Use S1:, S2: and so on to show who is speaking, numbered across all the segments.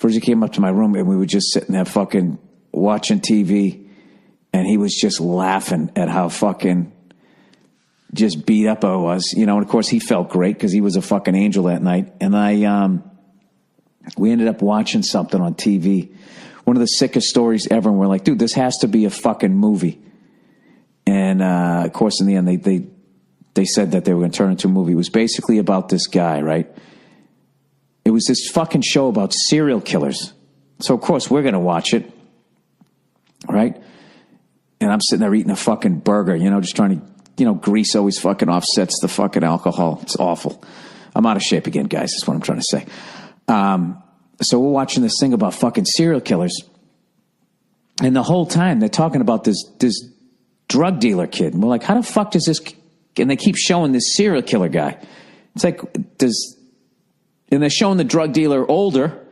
S1: First he came up to my room and we were just sitting there fucking watching TV, and he was just laughing at how fucking just beat up I was, you know. And of course he felt great because he was a fucking angel that night. And we ended up watching something on TV, one of the sickest stories ever, and we're like, dude, this has to be a fucking movie. And of course in the end they said that they were going to turn it into a movie. It was basically about this guy, right? It was this fucking show about serial killers. So, of course, we're going to watch it, right? And I'm sitting there eating a fucking burger, you know, just trying to, you know, grease always fucking offsets the fucking alcohol. It's awful. I'm out of shape again, guys. That's what I'm trying to say. So we're watching this thing about fucking serial killers. And the whole time they're talking about this drug dealer kid. And we're like, how the fuck does this... And they keep showing this serial killer guy. It's like, and they're showing the drug dealer older,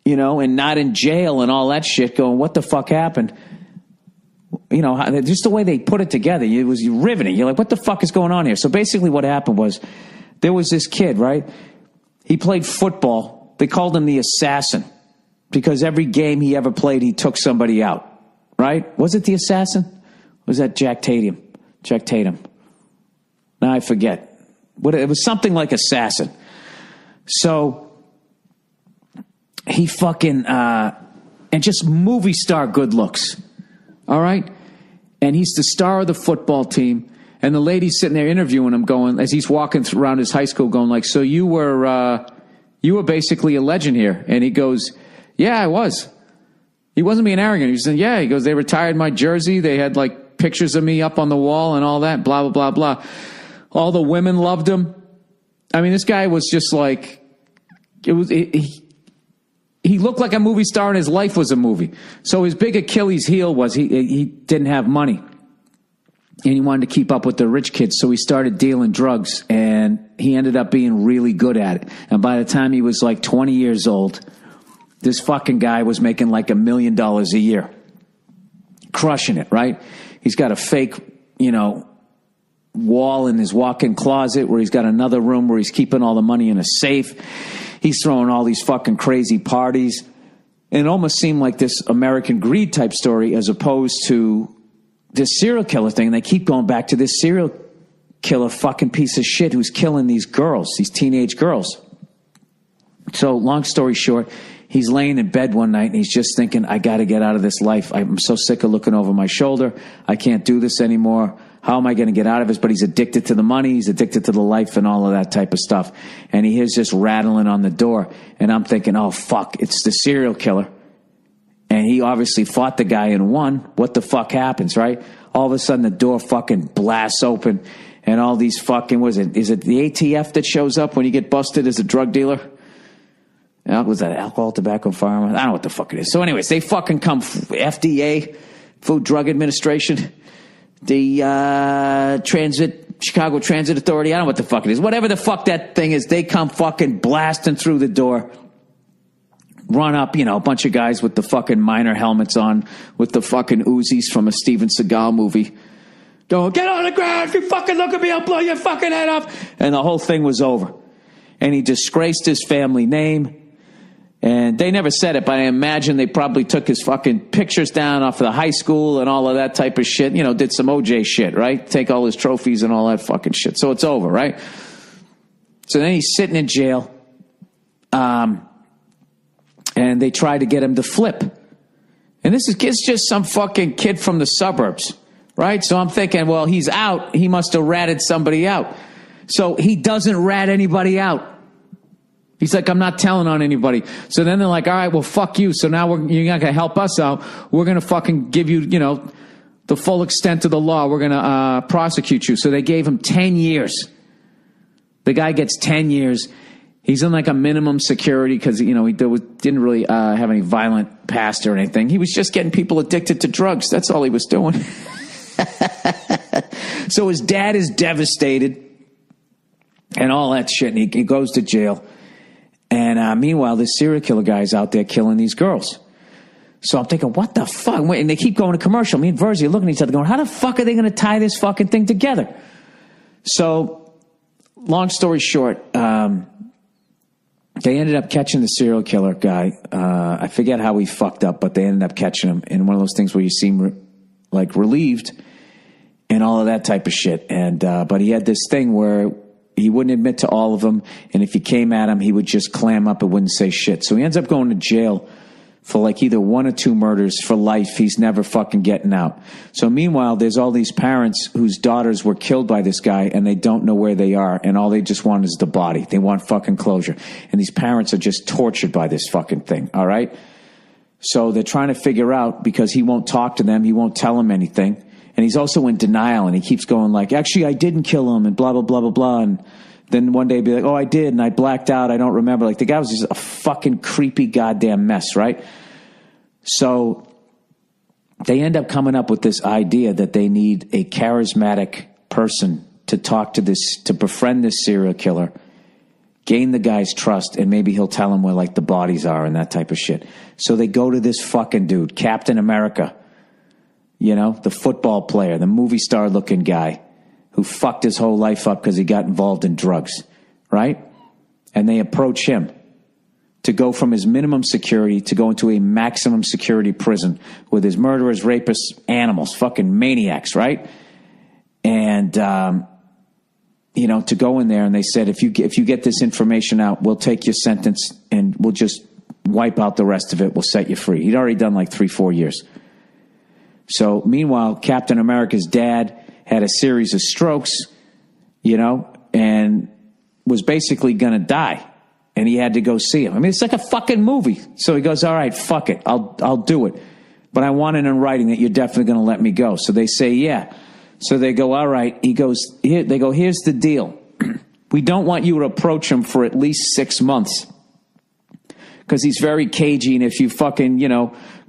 S1: you know, and not in jail and all that shit, going, what the fuck happened? You know, just the way they put it together, it was riveting. You're like, what the fuck is going on here? So basically what happened was, there was this kid, right? He played football. They called him the assassin because every game he ever played, he took somebody out, right? Was it the assassin? Or was that Jack Tatum? Now I forget. It was something like assassin. So he fucking, and just movie star good looks. All right. And he's the star of the football team. And the lady's sitting there interviewing him going, as he's walking around his high school going like, so you were basically a legend here. And he goes, yeah, I was. He wasn't being arrogant. He said, yeah, he goes, they retired my jersey. They had like pictures of me up on the wall and all that, blah, blah, blah, blah. All the women loved him. I mean, this guy was just like, he looked like a movie star and his life was a movie. So his big Achilles heel was he didn't have money. And he wanted to keep up with the rich kids. So he started dealing drugs and he ended up being really good at it. And by the time he was like 20 years old, this fucking guy was making like $1 million a year. Crushing it, right? He's got a fake, you know, wall in his walk-in closet where he's got another room where he's keeping all the money in a safe. He's throwing all these fucking crazy parties. And it almost seemed like this American Greed type story as opposed to this serial killer thing. And they keep going back to this serial killer fucking piece of shit who's killing these girls, these teenage girls. So long story short, he's laying in bed one night and he's just thinking, I got to get out of this life. I'm so sick of looking over my shoulder. I can't do this anymore. How am I going to get out of this? But he's addicted to the money. He's addicted to the life and all of that type of stuff. And he hears this rattling on the door. And I'm thinking, oh, fuck, it's the serial killer. And he obviously fought the guy and won. What the fuck happens, right? All of a sudden the door fucking blasts open. And all these fucking, is it the ATF that shows up when you get busted as a drug dealer? Was that alcohol, tobacco, firearm? I don't know what the fuck it is. So anyways, they fucking come, FDA, Food Drug Administration, the Chicago Transit Authority, I don't know what the fuck it is. Whatever the fuck that thing is, they come fucking blasting through the door. Run up, you know, a bunch of guys with the fucking miner helmets on, with the fucking Uzis from a Steven Seagal movie. Go, get on the ground, if you fucking look at me, I'll blow your fucking head off. And the whole thing was over. And he disgraced his family name. And they never said it, but I imagine they probably took his fucking pictures down off of the high school and all of that type of shit. You know, did some OJ shit, right? Take all his trophies and all that fucking shit. So it's over, right? So then he's sitting in jail. And they try to get him to flip. And this is just some fucking kid from the suburbs, right? So I'm thinking, well, he's out. He must have ratted somebody out. So he doesn't rat anybody out. He's like, I'm not telling on anybody. So then they're like, all right, well, fuck you. So now you're not going to help us out. We're going to fucking give you, you know, the full extent of the law. We're going to prosecute you. So they gave him 10 years. The guy gets 10 years. He's in like a minimum security because, you know, he didn't really have any violent past or anything. He was just getting people addicted to drugs. That's all he was doing. So his dad is devastated and all that shit. And he goes to jail. And meanwhile, this serial killer guy's out there killing these girls. So I'm thinking, what the fuck? And they keep going to commercial. Me and Verzi are looking at each other going, how the fuck are they going to tie this fucking thing together? So long story short, they ended up catching the serial killer guy. I forget how he fucked up, but they ended up catching him in one of those things where you seem relieved and all of that type of shit. And but he had this thing where he wouldn't admit to all of them, and if you came at him, he would just clam up and wouldn't say shit. So he ends up going to jail for either 1 or 2 murders for life. He's never fucking getting out. So meanwhile, there's all these parents whose daughters were killed by this guy, and they don't know where they are, and all they just want is the body. They want fucking closure. And these parents are just tortured by this fucking thing, all right? So they're trying to figure out, because he won't talk to them, he won't tell them anything. And he's also in denial, and he keeps going actually, I didn't kill him, and blah, blah, blah, blah, blah. And then one day he'd be like, oh, I did, and I blacked out, I don't remember. The guy was just a fucking creepy goddamn mess, right? So they end up coming up with this idea that they need a charismatic person to talk to to befriend this serial killer, gain the guy's trust, and maybe he'll tell him where the bodies are and that type of shit. So they go to this fucking dude, Captain America. The football player, the movie star looking guy who fucked his whole life up because he got involved in drugs, right? And they approach him to go from his minimum security to go into a maximum security prison with his murderers, rapists, animals, fucking maniacs, right? And, to go in there, and they said, if you get this information out, we'll take your sentence and we'll just wipe out the rest of it. We'll set you free. He'd already done 3-4 years. So meanwhile, Captain America's dad had a series of strokes, and was basically going to die. And he had to go see him. I mean, it's like a fucking movie. So he goes, all right, fuck it. I'll do it. But I want it in writing that you're definitely going to let me go. So they say, yeah. So they go, all right. He goes, they go, here's the deal. We don't want you to approach him for at least 6 months. Because he's very cagey, and if you fucking,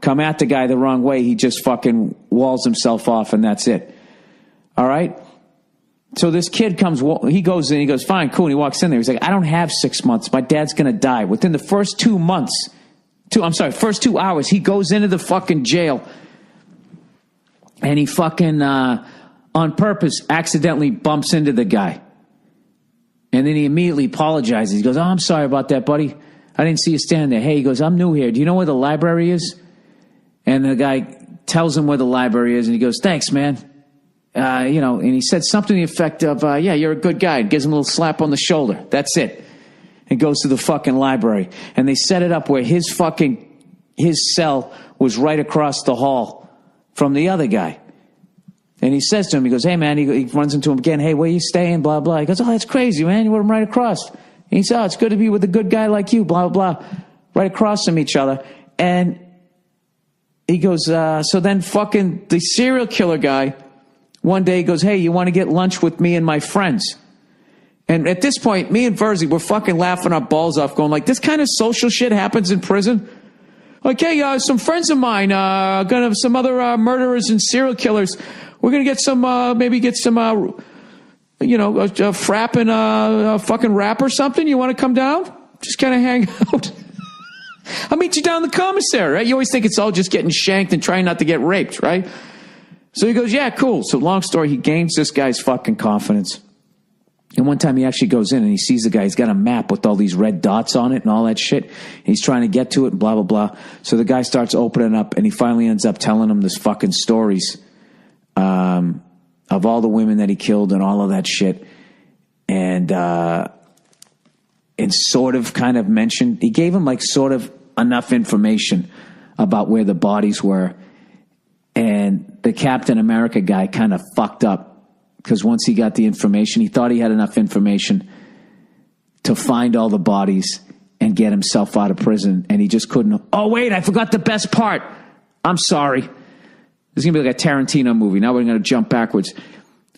S1: come at the guy the wrong way, he just fucking walls himself off, and that's it. All right? So this kid he goes in, he goes, fine, cool, and he walks in there. He's like, I don't have 6 months. My dad's going to die. Within the first 2 months, first 2 hours, he goes into the fucking jail, and he fucking, on purpose, accidentally bumps into the guy. And then he immediately apologizes. He goes, oh, I'm sorry about that, buddy. I didn't see you standing there. Hey, he goes, I'm new here. Do you know where the library is? And the guy tells him where the library is, and he goes, thanks, man. And he said something to the effect of, yeah, you're a good guy. Gives him a little slap on the shoulder. That's it. And goes to the fucking library. And they set it up where his cell was right across the hall from the other guy. And he says to him, he goes, hey, man, he runs into him again. Hey, where you staying? Blah, blah. He goes, oh, that's crazy, man. You want him right across. And he said, oh, it's good to be with a good guy like you, blah, blah, blah. Right across from each other. And he goes, so then fucking the serial killer guy, one day he goes, hey, you want to get lunch with me and my friends? And at this point, me and Verzi were fucking laughing our balls off, going this kind of social shit happens in prison? Hey, some friends of mine, gonna have some other murderers and serial killers. We're gonna get some, a frap and a fucking rap or something. You want to come down? Just kind of hang out. I'll meet you down in the commissary, right? You always think it's all just getting shanked and trying not to get raped, right? So he goes, yeah, cool. So long story, he gains this guy's fucking confidence. And one time he actually goes in and he sees the guy. He's got a map with all these red dots on it and all that shit. And he's trying to get to it and blah, blah, blah. So the guy starts opening up and he finally ends up telling him this fucking stories of all the women that he killed and all of that shit. And sort of kind of mentioned, he gave him sort of enough information about where the bodies were. And the Captain America guy kind of fucked up. Because once he got the information, he thought he had enough information to find all the bodies and get himself out of prison. And he just couldn't. Oh, wait, I forgot the best part. I'm sorry. This is going to be like a Tarantino movie. Now we're going to jump backwards.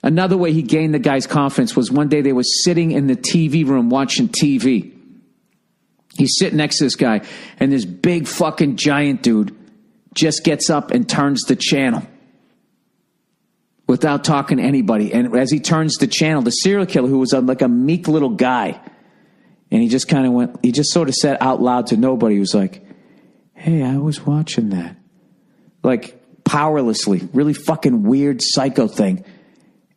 S1: Another way he gained the guy's confidence was one day they were sitting in the TV room watching TV. He's sitting next to this guy, and this big fucking giant dude just gets up and turns the channel without talking to anybody. And as he turns the channel, the serial killer, who was like a meek little guy, and he just kind of went, he just sort of said out loud to nobody, he was like, hey, I was watching that. Like powerlessly, really fucking weird psycho thing.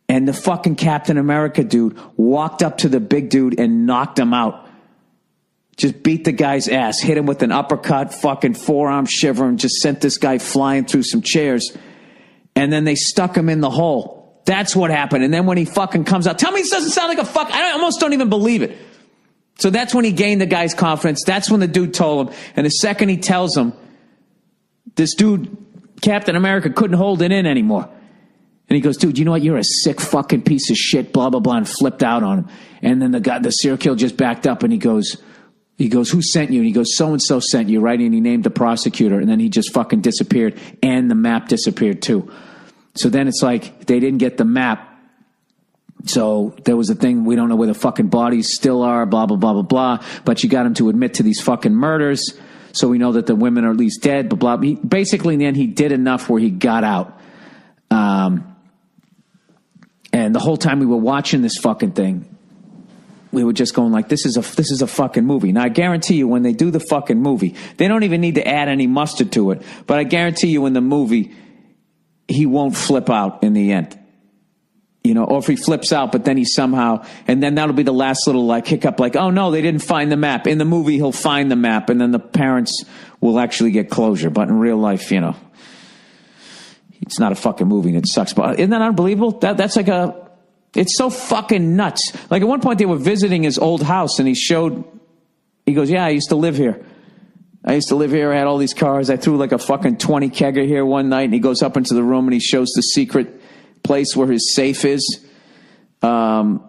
S1: And the fucking Captain America dude walked up to the big dude and knocked him out. Just beat the guy's ass, hit him with an uppercut, fucking forearm shiver, and just sent this guy flying through some chairs. And then they stuck him in the hole. That's what happened. And then when he fucking comes out, tell me this doesn't sound like a fuck. I almost don't even believe it. So that's when he gained the guy's confidence. That's when the dude told him. And the second he tells him, this dude, Captain America, couldn't hold it in anymore. And he goes, dude, you know what? You're a sick fucking piece of shit, blah, blah, blah, and flipped out on him. And then the serial killer just backed up and he goes, who sent you? And he goes, so-and-so sent you, right? And he named the prosecutor. And then he just fucking disappeared. And the map disappeared too. So then it's like they didn't get the map. So there was a thing, we don't know where the fucking bodies still are, blah, blah, blah, blah, blah. But you got him to admit to these fucking murders. So we know that the women are at least dead, blah, blah. Basically, in the end, he did enough where he got out. And the whole time we were watching this fucking thing, we were just going like, this is a fucking movie. Now, I guarantee you, when they do the fucking movie, they don't even need to add any mustard to it. But I guarantee you, in the movie, he won't flip out in the end. You know, or if he flips out, but then he somehow, and then that'll be the last little like hiccup, like, oh no, they didn't find the map. In the movie, he'll find the map, and then the parents will actually get closure. But in real life, you know, it's not a fucking movie and it sucks. But isn't that unbelievable? That's like it's so fucking nuts. Like at one point they were visiting his old house and he goes, yeah, I used to live here. I had all these cars. I threw like a fucking 20 kegger here one night, and he goes up into the room and he shows the secret place where his safe is. And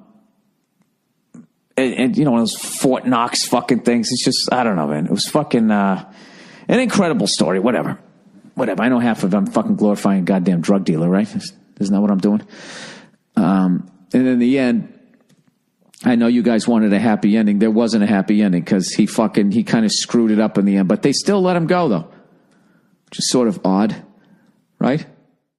S1: you know, one of those Fort Knox fucking things. It's just, I don't know, man. It was fucking, an incredible story. Whatever. I know half of it. I'm fucking glorifying a goddamn drug dealer, right? Isn't that what I'm doing? And in the end, I know you guys wanted a happy ending. There wasn't a happy ending because he kind of screwed it up in the end. But they still let him go, though, which is sort of odd, right?